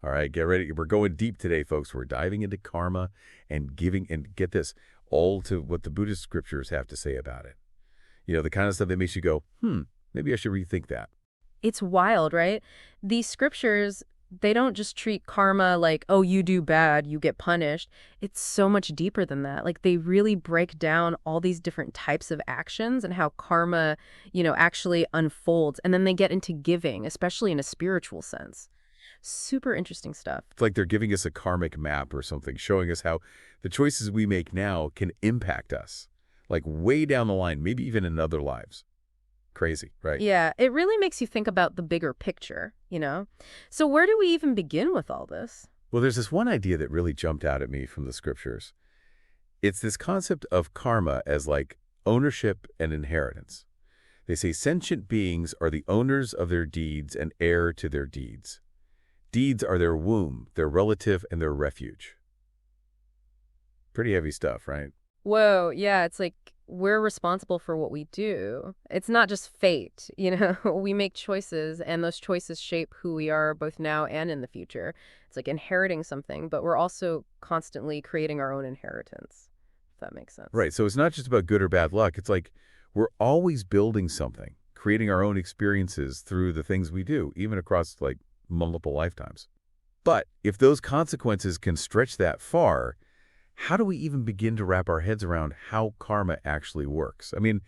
All right, get ready. We're going deep today, folks. We're diving into karma and giving, and get this, all to what the Buddhist scriptures have to say about it. The kind of stuff that makes you go, maybe I should rethink that. It's wild, right? These scriptures, they don't just treat karma like, oh, you do bad, you get punished. It's so much deeper than that. Like they really break down all these different types of actions and how karma, actually unfolds. And then they get into giving, especially in a spiritual sense. Super interesting stuff. It's like they're giving us a karmic map or something, showing us how the choices we make now can impact us, like way down the line, maybe even in other lives. Crazy, right? Yeah, it really makes you think about the bigger picture. So where do we even begin with all this? Well, there's this one idea that really jumped out at me from the scriptures. It's this concept of karma as like ownership and inheritance. They say sentient beings are the owners of their deeds and heir to their deeds. Deeds are their womb, their relative, and their refuge. Pretty heavy stuff, right? Whoa, yeah, it's like we're responsible for what we do. It's not just fate. We make choices, and those choices shape who we are both now and in the future. It's like inheriting something, but we're also constantly creating our own inheritance, if that makes sense. Right, so it's not just about good or bad luck. It's like we're always building something, creating our own experiences through the things we do, even across like multiple lifetimes. But if those consequences can stretch that far, how do we even begin to wrap our heads around how karma actually works? I mean,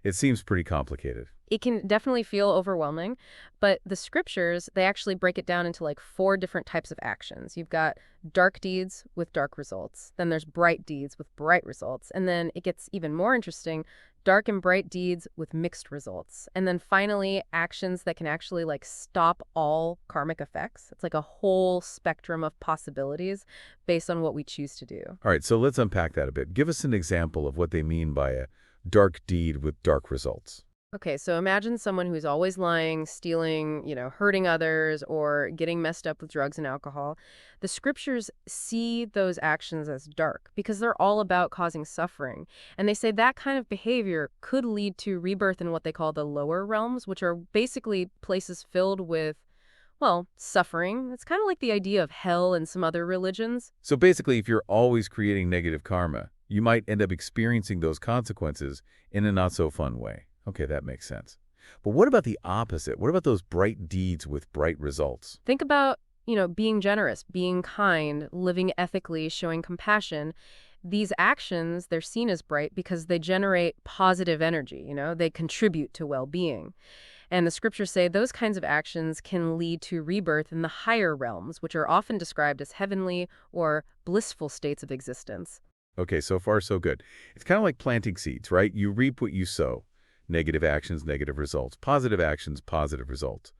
it seems pretty complicated. It can definitely feel overwhelming, but the scriptures, they actually break it down into like 4 different types of actions. You've got dark deeds with dark results. Then there's bright deeds with bright results. And then it gets even more interesting, dark and bright deeds with mixed results. And then finally, actions that can actually like stop all karmic effects. It's like a whole spectrum of possibilities based on what we choose to do. All right, so let's unpack that a bit. Give us an example of what they mean by a dark deed with dark results. Okay, so imagine someone who's always lying, stealing, hurting others, or getting messed up with drugs and alcohol. The scriptures see those actions as dark because they're all about causing suffering. And they say that kind of behavior could lead to rebirth in what they call the lower realms, which are basically places filled with, well, suffering. It's kind of like the idea of hell in some other religions. So basically, if you're always creating negative karma, you might end up experiencing those consequences in a not-so-fun way. Okay, that makes sense. But what about the opposite? What about those bright deeds with bright results? Think about, being generous, being kind, living ethically, showing compassion. These actions, they're seen as bright because they generate positive energy. They contribute to well-being. And the scriptures say those kinds of actions can lead to rebirth in the higher realms, which are often described as heavenly or blissful states of existence. Okay, so far so good. It's kind of like planting seeds, right? You reap what you sow. Negative actions, negative results. Positive actions, positive results.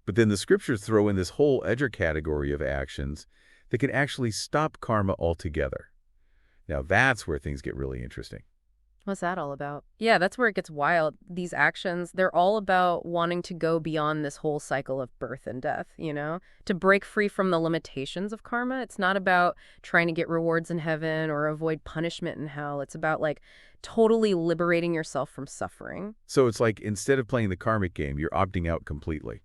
But then the scriptures throw in this whole other category of actions that can actually stop karma altogether. Now that's where things get really interesting. What's that all about? Yeah, that's where it gets wild. These actions, they're all about wanting to go beyond this whole cycle of birth and death, to break free from the limitations of karma. It's not about trying to get rewards in heaven or avoid punishment in hell. It's about like totally liberating yourself from suffering. So it's like instead of playing the karmic game, you're opting out completely.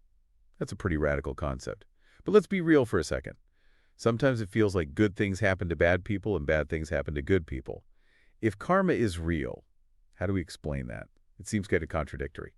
That's a pretty radical concept. But let's be real for a second. Sometimes it feels like good things happen to bad people and bad things happen to good people. If karma is real, how do we explain that? It seems kind of contradictory.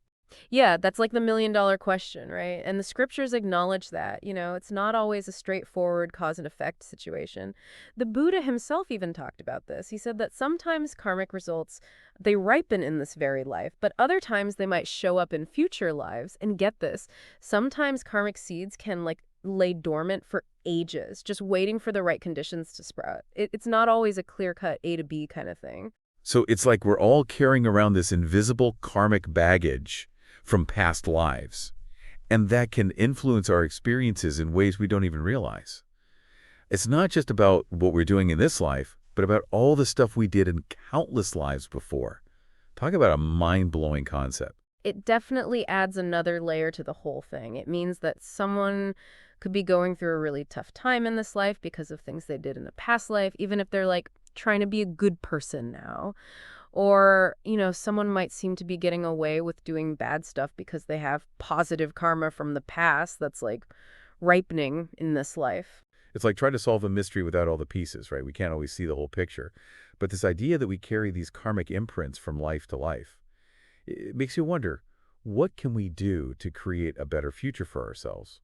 Yeah, that's like the million-dollar question, right? And the scriptures acknowledge that, it's not always a straightforward cause and effect situation. The Buddha himself even talked about this. He said that sometimes karmic results, they ripen in this very life, but other times they might show up in future lives. And get this, sometimes karmic seeds can like lay dormant for ages, just waiting for the right conditions to sprout. It's not always a clear-cut A to B kind of thing. So it's like we're all carrying around this invisible karmic baggage from past lives, and that can influence our experiences in ways we don't even realize. It's not just about what we're doing in this life, but about all the stuff we did in countless lives before. Talk about a mind-blowing concept. It definitely adds another layer to the whole thing. It means that someone could be going through a really tough time in this life because of things they did in a past life, even if they're like trying to be a good person now. Or, someone might seem to be getting away with doing bad stuff because they have positive karma from the past that's like ripening in this life. It's like trying to solve a mystery without all the pieces, right? We can't always see the whole picture. But this idea that we carry these karmic imprints from life to life, it makes you wonder, what can we do to create a better future for ourselves,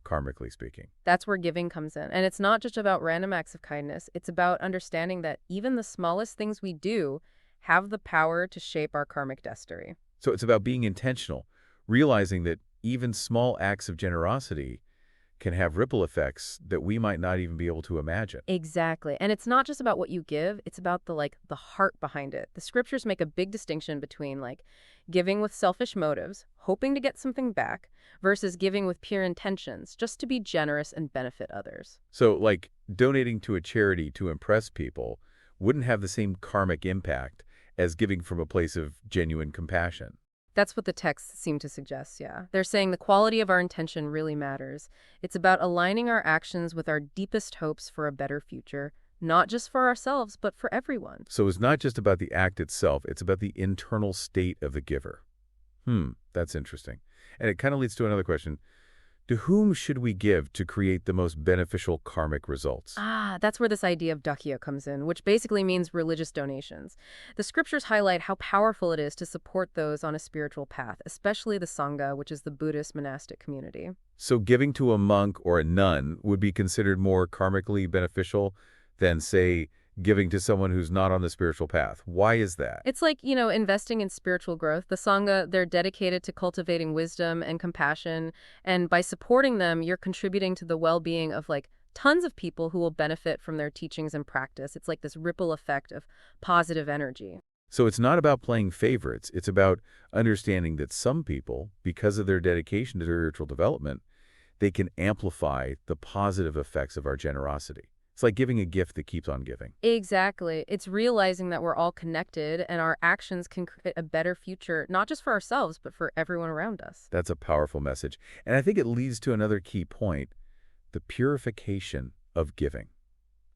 karmically speaking? That's where giving comes in. And it's not just about random acts of kindness. It's about understanding that even the smallest things we do have the power to shape our karmic destiny. So it's about being intentional, realizing that even small acts of generosity can have ripple effects that we might not even be able to imagine. Exactly. And it's not just about what you give, it's about the heart behind it. The scriptures make a big distinction between giving with selfish motives, hoping to get something back, versus giving with pure intentions, just to be generous and benefit others. So, like, donating to a charity to impress people wouldn't have the same karmic impact as giving from a place of genuine compassion. That's what the texts seem to suggest, yeah. They're saying the quality of our intention really matters. It's about aligning our actions with our deepest hopes for a better future, not just for ourselves, but for everyone. So it's not just about the act itself, it's about the internal state of the giver. That's interesting. And it kind of leads to another question. To whom should we give to create the most beneficial karmic results? That's where this idea of dakhya comes in, which basically means religious donations. The scriptures highlight how powerful it is to support those on a spiritual path, especially the Sangha, which is the Buddhist monastic community. So giving to a monk or a nun would be considered more karmically beneficial than, say, giving to someone who's not on the spiritual path. Why is that? It's like, investing in spiritual growth. The Sangha, they're dedicated to cultivating wisdom and compassion. And by supporting them, you're contributing to the well-being of tons of people who will benefit from their teachings and practice. It's like this ripple effect of positive energy. So it's not about playing favorites. It's about understanding that some people, because of their dedication to spiritual development, they can amplify the positive effects of our generosity. It's like giving a gift that keeps on giving. Exactly. It's realizing that we're all connected and our actions can create a better future, not just for ourselves, but for everyone around us. That's a powerful message. And I think it leads to another key point, the purification of giving.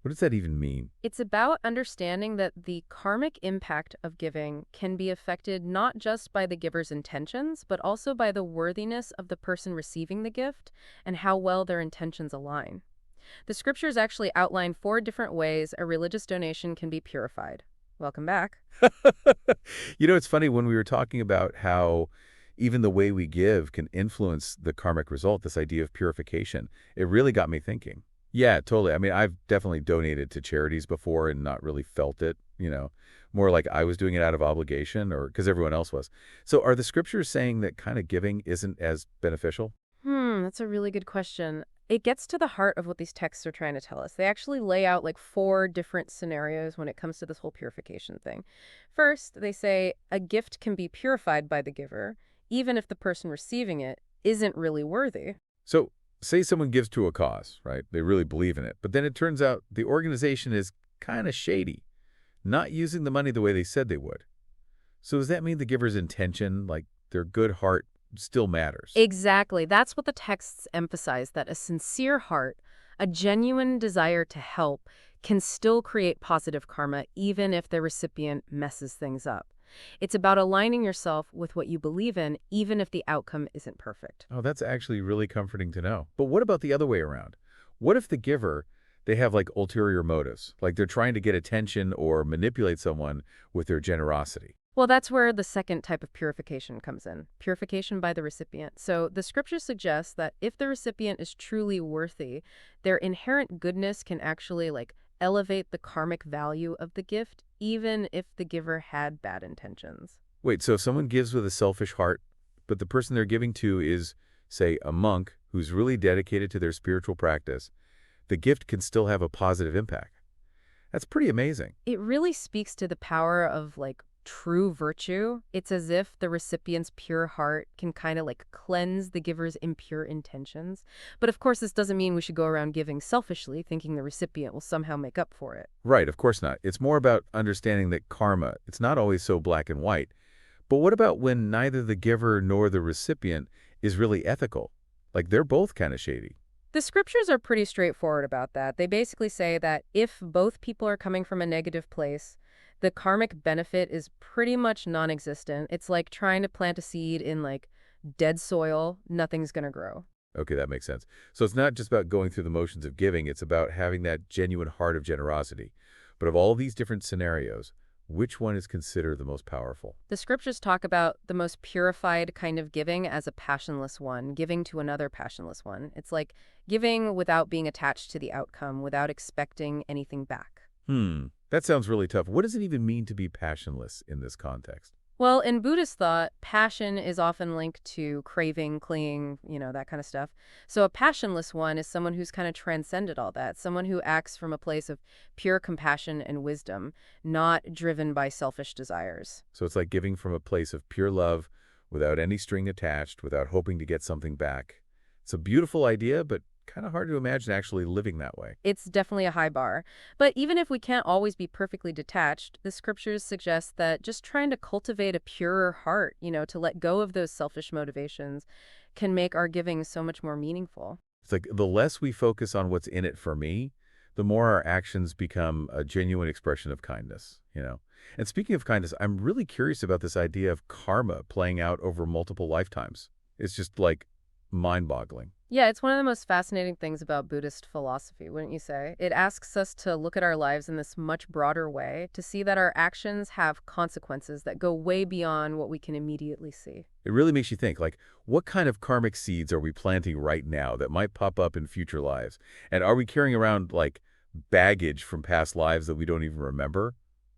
What does that even mean? It's about understanding that the karmic impact of giving can be affected not just by the giver's intentions, but also by the worthiness of the person receiving the gift and how well their intentions align. The scriptures actually outline 4 different ways a religious donation can be purified. Welcome back. It's funny when we were talking about how even the way we give can influence the karmic result, this idea of purification. It really got me thinking. Yeah, totally. I mean, I've definitely donated to charities before and not really felt it, more like I was doing it out of obligation or because everyone else was. So are the scriptures saying that kind of giving isn't as beneficial? That's a really good question. It gets to the heart of what these texts are trying to tell us. They actually lay out 4 different scenarios when it comes to this whole purification thing. First, they say a gift can be purified by the giver, even if the person receiving it isn't really worthy. So say someone gives to a cause, right? They really believe in it. But then it turns out the organization is kind of shady, not using the money the way they said they would. So does that mean the giver's intention, their good heart, still matters? Exactly. That's what the texts emphasize, that a sincere heart, a genuine desire to help, can still create positive karma even if the recipient messes things up. It's about aligning yourself with what you believe in, even if the outcome isn't perfect. Oh, that's actually really comforting to know. But what about the other way around? What if the giver, they have ulterior motives, like they're trying to get attention or manipulate someone with their generosity? Well, that's where the second type of purification comes in, purification by the recipient. So the scripture suggests that if the recipient is truly worthy, their inherent goodness can actually elevate the karmic value of the gift, even if the giver had bad intentions. Wait, so if someone gives with a selfish heart, but the person they're giving to is, say, a monk who's really dedicated to their spiritual practice, the gift can still have a positive impact. That's pretty amazing. It really speaks to the power of true virtue. It's as if the recipient's pure heart can kind of cleanse the giver's impure intentions. But of course, this doesn't mean we should go around giving selfishly, thinking the recipient will somehow make up for it. Right, of course not. It's more about understanding that karma, it's not always so black and white. But what about when neither the giver nor the recipient is really ethical? They're both kind of shady. The scriptures are pretty straightforward about that. They basically say that if both people are coming from a negative place, the karmic benefit is pretty much non-existent. It's like trying to plant a seed in dead soil. Nothing's going to grow. Okay, that makes sense. So it's not just about going through the motions of giving, it's about having that genuine heart of generosity. But of all these different scenarios, which one is considered the most powerful? The scriptures talk about the most purified kind of giving as a passionless one, giving to another passionless one. It's like giving without being attached to the outcome, without expecting anything back. That sounds really tough. What does it even mean to be passionless in this context? Well, in Buddhist thought, passion is often linked to craving, clinging, that kind of stuff. So a passionless one is someone who's kind of transcended all that, someone who acts from a place of pure compassion and wisdom, not driven by selfish desires. So it's like giving from a place of pure love, without any string attached, without hoping to get something back. It's a beautiful idea, but kind of hard to imagine actually living that way. It's definitely a high bar. But even if we can't always be perfectly detached, the scriptures suggest that just trying to cultivate a purer heart, to let go of those selfish motivations, can make our giving so much more meaningful. It's like the less we focus on what's in it for me, the more our actions become a genuine expression of kindness. And speaking of kindness, I'm really curious about this idea of karma playing out over multiple lifetimes. It's just like mind-boggling. Yeah, it's one of the most fascinating things about Buddhist philosophy, wouldn't you say? It asks us to look at our lives in this much broader way, to see that our actions have consequences that go way beyond what we can immediately see. It really makes you think, like, what kind of karmic seeds are we planting right now that might pop up in future lives? And are we carrying around, like, baggage from past lives that we don't even remember?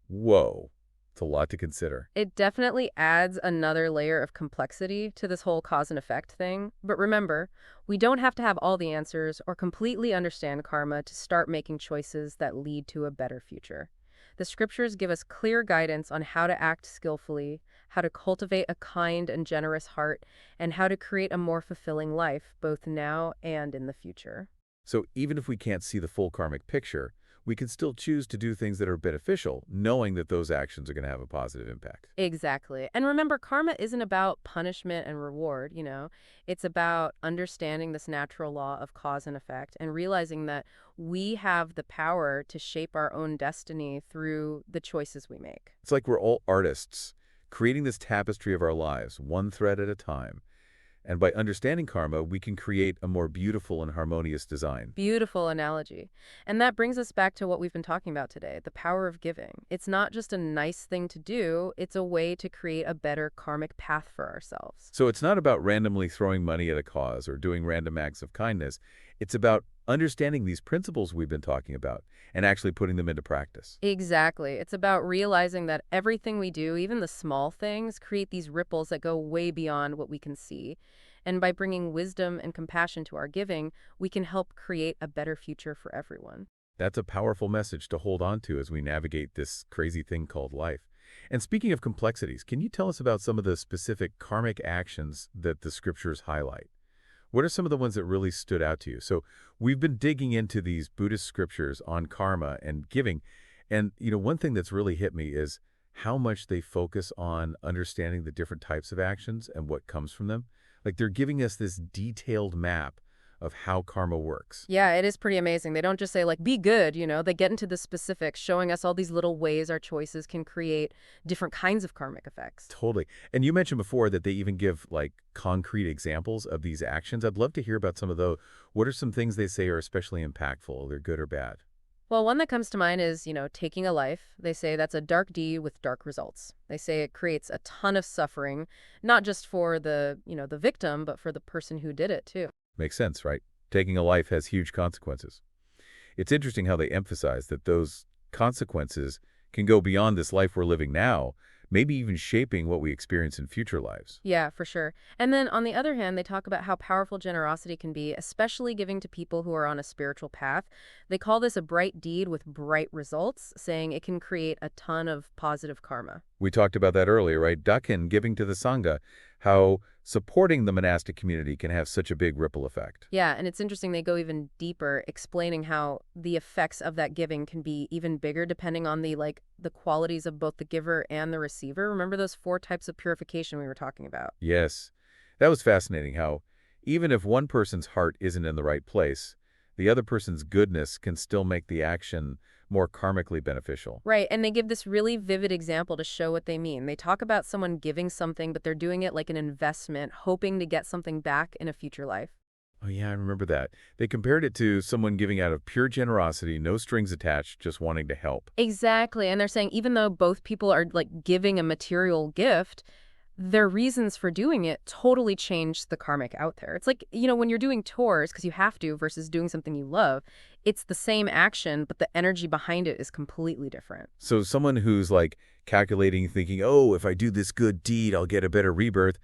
Whoa, it's a lot to consider. It definitely adds another layer of complexity to this whole cause and effect thing. But remember, we don't have to have all the answers or completely understand karma to start making choices that lead to a better future. The scriptures give us clear guidance on how to act skillfully, how to cultivate a kind and generous heart, and how to create a more fulfilling life, both now and in the future. So even if we can't see the full karmic picture, we can still choose to do things that are beneficial, knowing that those actions are going to have a positive impact. Exactly. And remember, karma isn't about punishment and reward. It's about understanding this natural law of cause and effect and realizing that we have the power to shape our own destiny through the choices we make. It's like we're all artists, creating this tapestry of our lives, one thread at a time. And by understanding karma, we can create a more beautiful and harmonious design. Beautiful analogy. And that brings us back to what we've been talking about today, the power of giving. It's not just a nice thing to do, it's a way to create a better karmic path for ourselves. So it's not about randomly throwing money at a cause or doing random acts of kindness. It's about understanding these principles we've been talking about and actually putting them into practice. Exactly. It's about realizing that everything we do, even the small things, create these ripples that go way beyond what we can see. And by bringing wisdom and compassion to our giving, we can help create a better future for everyone. That's a powerful message to hold on to as we navigate this crazy thing called life. And speaking of complexities, can you tell us about some of the specific karmic actions that the scriptures highlight? What are some of the ones that really stood out to you? So we've been digging into these Buddhist scriptures on karma and giving. And, one thing that's really hit me is how much they focus on understanding the different types of actions and what comes from them. Like they're giving us this detailed map of how karma works. Yeah, it is pretty amazing. They don't just say, like, be good, They get into the specifics, showing us all these little ways our choices can create different kinds of karmic effects. Totally. And you mentioned before that they even give like concrete examples of these actions. I'd love to hear about some of those. What are some things they say are especially impactful, either good or bad? Well, one that comes to mind is, taking a life. They say that's a dark deed with dark results. They say it creates a ton of suffering, not just for the victim, but for the person who did it, too. Makes sense, right? Taking a life has huge consequences. It's interesting how they emphasize that those consequences can go beyond this life we're living now, maybe even shaping what we experience in future lives. Yeah, for sure. And then on the other hand, they talk about how powerful generosity can be, especially giving to people who are on a spiritual path. They call this a bright deed with bright results, saying it can create a ton of positive karma. We talked about that earlier, right? Dakin, giving to the Sangha, how supporting the monastic community can have such a big ripple effect. Yeah, and it's interesting they go even deeper, explaining how the effects of that giving can be even bigger depending on the qualities of both the giver and the receiver. Remember those 4 types of purification we were talking about? Yes, that was fascinating how even if one person's heart isn't in the right place, the other person's goodness can still make the action more karmically beneficial. Right, and they give this really vivid example to show what they mean. They talk about someone giving something, but they're doing it like an investment, hoping to get something back in a future life. Oh, yeah, I remember that. They compared it to someone giving out of pure generosity, no strings attached, just wanting to help. Exactly. And they're saying even though both people are like giving a material gift, their reasons for doing it totally change the karmic out there. It's like, when you're doing tours because you have to versus doing something you love, it's the same action, but the energy behind it is completely different. So someone who's like calculating, thinking, oh, if I do this good deed, I'll get a better rebirth,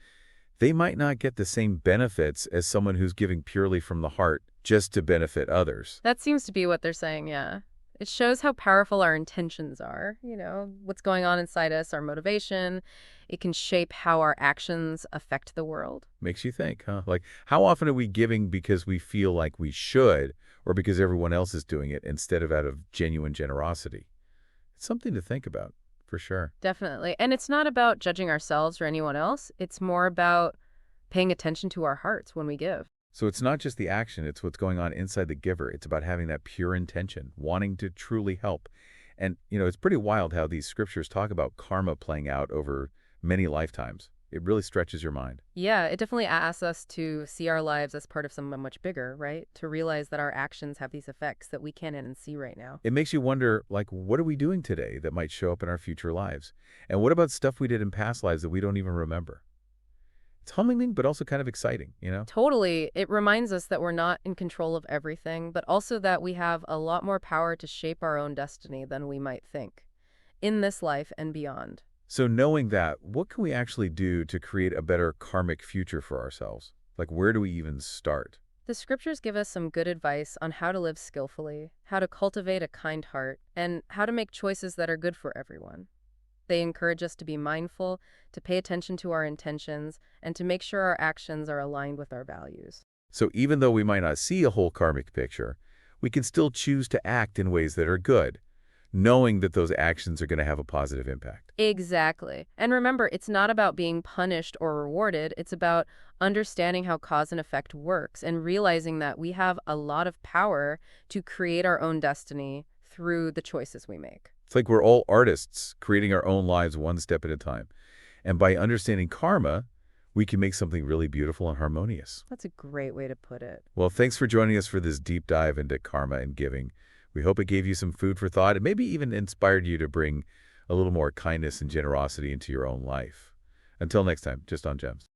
they might not get the same benefits as someone who's giving purely from the heart just to benefit others. That seems to be what they're saying, yeah. It shows how powerful our intentions are, what's going on inside us, our motivation. It can shape how our actions affect the world. Makes you think, huh? Like, how often are we giving because we feel like we should or because everyone else is doing it instead of out of genuine generosity? It's something to think about, for sure. Definitely. And it's not about judging ourselves or anyone else. It's more about paying attention to our hearts when we give. So it's not just the action, it's what's going on inside the giver. It's about having that pure intention, wanting to truly help. And, it's pretty wild how these scriptures talk about karma playing out over many lifetimes. It really stretches your mind. Yeah, it definitely asks us to see our lives as part of something much bigger, right? To realize that our actions have these effects that we can't even see right now. It makes you wonder, like, what are we doing today that might show up in our future lives? And what about stuff we did in past lives that we don't even remember? It's humbling, but also kind of exciting. Totally. It reminds us that we're not in control of everything, but also that we have a lot more power to shape our own destiny than we might think in this life and beyond. So knowing that, what can we actually do to create a better karmic future for ourselves? Like, where do we even start? The scriptures give us some good advice on how to live skillfully, how to cultivate a kind heart, and how to make choices that are good for everyone. They encourage us to be mindful, to pay attention to our intentions, and to make sure our actions are aligned with our values. So even though we might not see a whole karmic picture, we can still choose to act in ways that are good, knowing that those actions are going to have a positive impact. Exactly. And remember, it's not about being punished or rewarded. It's about understanding how cause and effect works and realizing that we have a lot of power to create our own destiny through the choices we make. It's like we're all artists creating our own lives one step at a time. And by understanding karma, we can make something really beautiful and harmonious. That's a great way to put it. Well, thanks for joining us for this deep dive into karma and giving. We hope it gave you some food for thought and maybe even inspired you to bring a little more kindness and generosity into your own life. Until next time, just on Gems.